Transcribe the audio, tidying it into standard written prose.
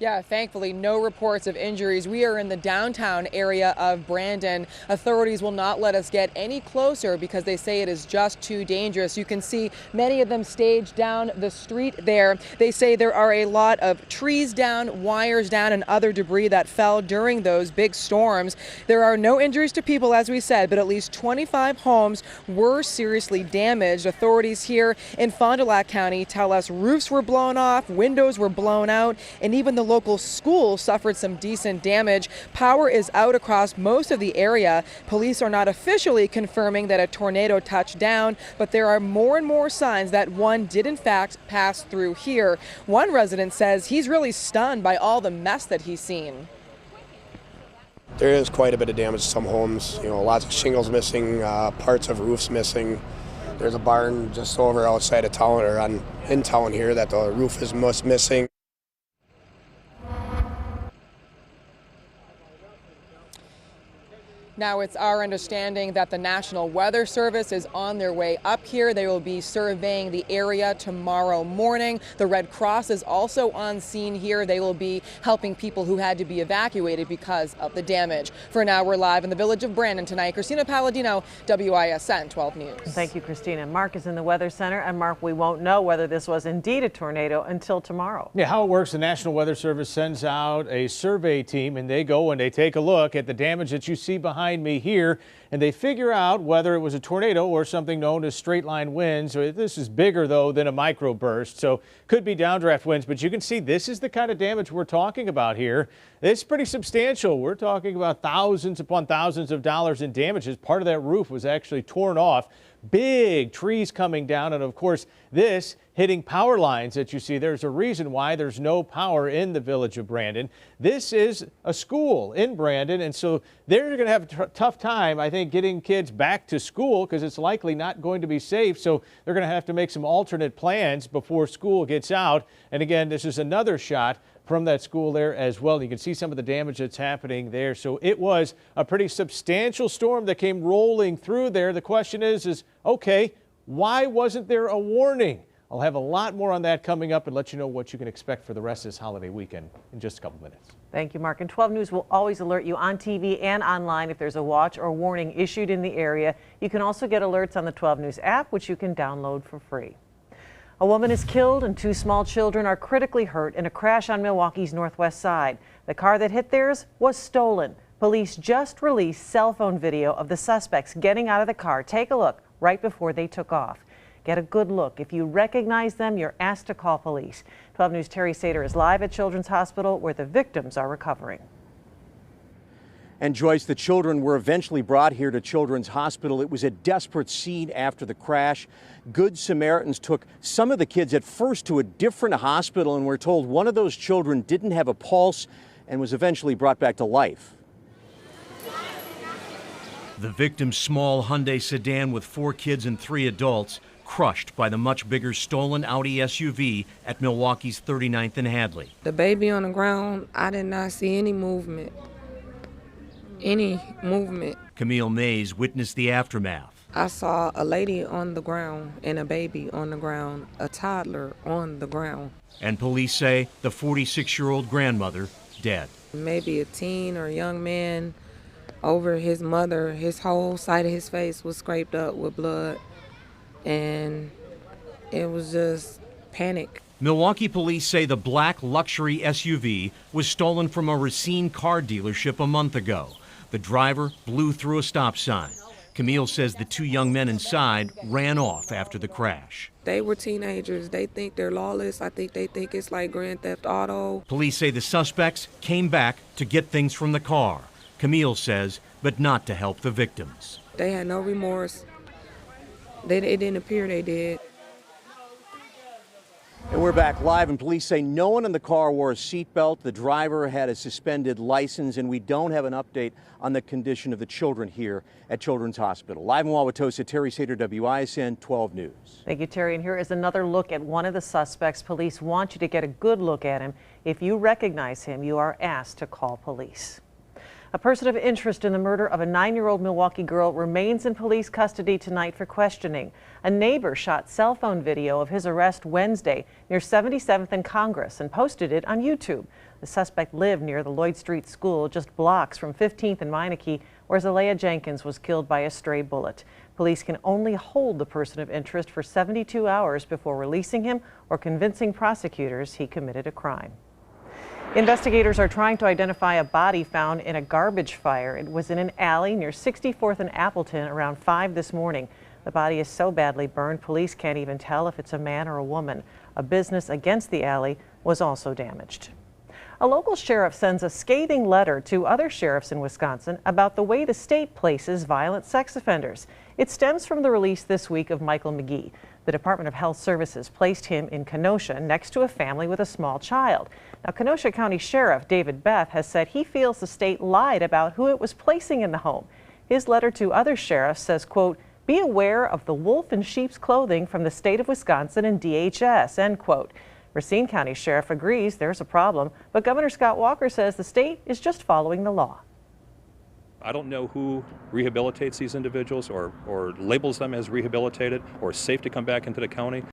Yeah, thankfully, no reports of injuries. We are in the downtown area of Brandon. Authorities will not let us get any closer because they say it is just too dangerous. You can see many of them staged down the street there. They say there are a lot of trees down, wires down, and other debris that fell during those big storms. There are no injuries to people, as we said, but at least 25 homes were seriously damaged. Authorities here in Fond du Lac County tell us roofs were blown off, windows were blown out, and even the local school suffered some decent damage. Power is out across most of the area. Police are not officially confirming that a tornado touched down, but there are more and more signs that one did in fact pass through here. One resident says he's really stunned by all the mess that he's seen. There is quite a bit of damage to some homes. Lots of shingles missing, parts of roofs missing. There's a barn just over outside of town or in town here that the roof is missing. Now, it's our understanding that the National Weather Service is on their way up here. They will be surveying the area tomorrow morning. The Red Cross is also on scene here. They will be helping people who had to be evacuated because of the damage. For now, we're live in the village of Brandon tonight. Christina Palladino, WISN 12 News. Thank you, Christina. Mark is in the Weather Center. And Mark, we won't know whether this was indeed a tornado until tomorrow. Yeah, how it works, the National Weather Service sends out a survey team and they go and they take a look at the damage that you see behind me here, and they figure out whether it was a tornado or something known as straight line winds. So this is bigger though than a microburst, so could be downdraft winds, but you can see this is the kind of damage we're talking about here. It's pretty substantial. We're talking about thousands upon thousands of dollars in damages. Part of that roof was actually torn off. Big trees coming down, and of course this hitting power lines that you see. There's a reason why there's no power in the village of Brandon. This is a school in Brandon, and so they're going to have a tough time, I think, getting kids back to school because it's likely not going to be safe. So they're going to have to make some alternate plans before school gets out. And again, this is another shot from that school there as well. You can see some of the damage that's happening there. So it was a pretty substantial storm that came rolling through there. The question is okay, why wasn't there a warning? I'll have a lot more on that coming up and let you know what you can expect for the rest of this holiday weekend in just a couple minutes. Thank you, Mark. And 12 News will always alert you on TV and online if there's a watch or warning issued in the area. You can also get alerts on the 12 News app, which you can download for free. A woman is killed and two small children are critically hurt in a crash on Milwaukee's northwest side. The car that hit theirs was stolen. Police just released cell phone video of the suspects getting out of the car. Take a look right before they took off. Get a good look. If you recognize them, you're asked to call police. 12 News' Terry Sater is live at Children's Hospital where the victims are recovering. And Joyce, the children were eventually brought here to Children's Hospital. It was a desperate scene after the crash. Good Samaritans took some of the kids at first to a different hospital, and we're told one of those children didn't have a pulse and was eventually brought back to life. The victim's small Hyundai sedan with 4 kids and 3 adults crushed by the much bigger stolen Audi SUV at Milwaukee's 39th and Hadley. The baby on the ground, I did not see any movement. Camille Mays witnessed the aftermath. I saw a lady on the ground and a baby on the ground, a toddler on the ground. And police say the 46-year-old grandmother dead. Maybe a teen or young man over his mother. His whole side of his face was scraped up with blood. And it was just panic. Milwaukee police say the black luxury SUV was stolen from a Racine car dealership a month ago. The driver blew through a stop sign. Camille says the 2 young men inside ran off after the crash. They were teenagers. They think they're lawless. I think they think it's like Grand Theft Auto. Police say the suspects came back to get things from the car. Camille says, but not to help the victims. They had no remorse. It didn't appear they did. And we're back live, and police say no one in the car wore a seatbelt. The driver had a suspended license, and we don't have an update on the condition of the children here at Children's Hospital. Live in Wauwatosa, Terry Sater, WISN 12 News. Thank you, Terry. And here is another look at one of the suspects. Police want you to get a good look at him. If you recognize him, you are asked to call police. A person of interest in the murder of a 9-year-old Milwaukee girl remains in police custody tonight for questioning. A neighbor shot cell phone video of his arrest Wednesday near 77th and Congress and posted it on YouTube. The suspect lived near the Lloyd Street School, just blocks from 15th and Meineke, where Zalea Jenkins was killed by a stray bullet. Police can only hold the person of interest for 72 hours before releasing him or convincing prosecutors he committed a crime. Investigators are trying to identify a body found in a garbage fire. It was in an alley near 64th and Appleton around 5 this morning. The body is so badly burned, police can't even tell if it's a man or a woman. A business against the alley was also damaged. A local sheriff sends a scathing letter to other sheriffs in Wisconsin about the way the state places violent sex offenders. It stems from the release this week of Michael McGee. The Department of Health Services placed him in Kenosha next to a family with a small child. Now, Kenosha County Sheriff David Beth has said he feels the state lied about who it was placing in the home. His letter to other sheriffs says, quote, "Be aware of the wolf in sheep's clothing from the state of Wisconsin and DHS," end quote. Racine County Sheriff agrees there's a problem, but Governor Scott Walker says the state is just following the law. I don't know who rehabilitates these individuals or labels them as rehabilitated or safe to come back into the county.